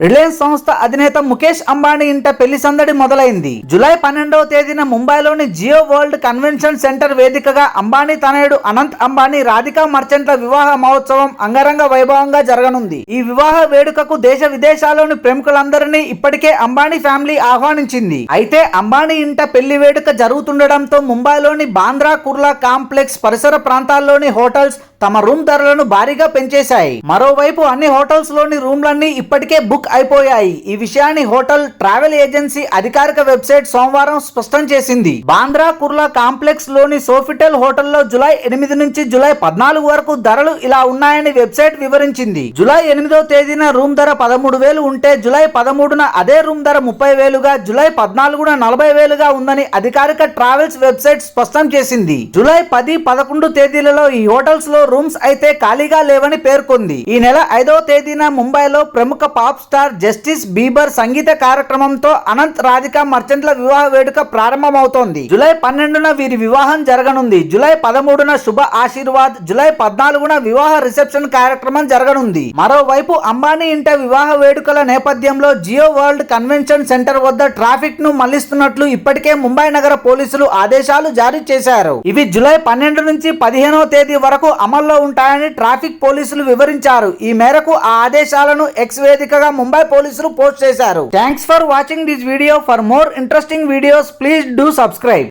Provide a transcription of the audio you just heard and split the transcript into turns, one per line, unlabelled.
Reliance సంస్థ అధినేత ముఖేష్ అంబానీ ఇంట పెళ్లి సందడి మొదలైంది. జూలై 12వ తేదీన ముంబైలోని జియో వరల్డ్ కన్వెన్షన్ సెంటర్ వేదికగా అంబానీ తనయుడు అనంత్ అంబానీ రాధికా మర్చెంట్ల వివాహ మహోత్సవం అంగరంగ వైభవంగా జరగనుంది. ఈ వివాహ వేడుకకు దేశ విదేశాల్లోని ప్రముఖులందరినీ ఇప్పటికే అంబానీ ఫ్యామిలీ ఆహ్వానించింది. అయితే అంబానీ ఇంట పెళ్లి వేడుక జరుగుతుండటంతో ముంబైలోని బాంద్రా కుర్లా కాంప్లెక్స్ పరిసర ప్రాంతాల్లోని హోటల్స్ తమ రూమ్ ధరలను భారీగా పెంచేశాయి. మరోవైపు అన్ని హోటల్స్ లోని రూమ్లన్నీ ఇప్పటికే బుక్ అయిపోయాయి. ఈ విషయాన్ని హోటల్ ట్రావెల్ ఏజెన్సీ అధికారిక వెబ్సైట్ సోమవారం స్పష్టం చేసింది. బాంద్రా కుర్లా కాంప్లెక్స్ లోని సోఫిటెల్ హోటల్లో జూలై 8 నుంచి జూలై 14 వరకు ధరలు ఇలా ఉన్నాయని వెబ్సైట్ వివరించింది. జూలై 8వ తేదీన రూమ్ ధర 13,000 ఉంటే జూలై 13న అదే రూమ్ ధర 30,000గా, జూలై 14న 40,000గా ఉందని అధికారిక ట్రావెల్స్ వెబ్సైట్ స్పష్టం చేసింది. జూలై 10, 11 తేదీలలో ఈ హోటల్స్ లో రూమ్స్ అయితే ఖాళీగా లేవని పేర్కొంది. ఈ నెల 5వ తేదీన ముంబైలో ప్రముఖ పాప్ స్టార్ జస్టిస్ బీబర్ సంగీత కార్యక్రమంతో అనంత్ రాధికా మర్చెంట్ల వివాహ వేడుక ప్రారంభమవుతోంది. జూలై 12న వీరి వివాహం జరగనుంది. జూలై 13న శుభ ఆశీర్వాద్, జూలై 14న వివాహ రిసెప్షన్ కార్యక్రమం జరగనుంది. మరోవైపు అంబానీ ఇంట వివాహ వేడుకల నేపథ్యంలో జియో వరల్డ్ కన్వెన్షన్ సెంటర్ వద్ద ట్రాఫిక్ ను మళ్లిస్తున్నట్లు ఇప్పటికే ముంబై నగర పోలీసులు ఆదేశాలు జారీ చేశారు. ఇవి జూలై 12 నుంచి 15వ తేదీ వరకు అమల్లో ఉంటాయని ట్రాఫిక్ పోలీసులు వివరించారు. ఈ మేరకు ఆ ఆదేశాలను ఎక్స్ వేదికగా ముంబై పోలీసులు పోస్ట్ చేశారు. Thanks for watching this video. For more interesting videos please do subscribe.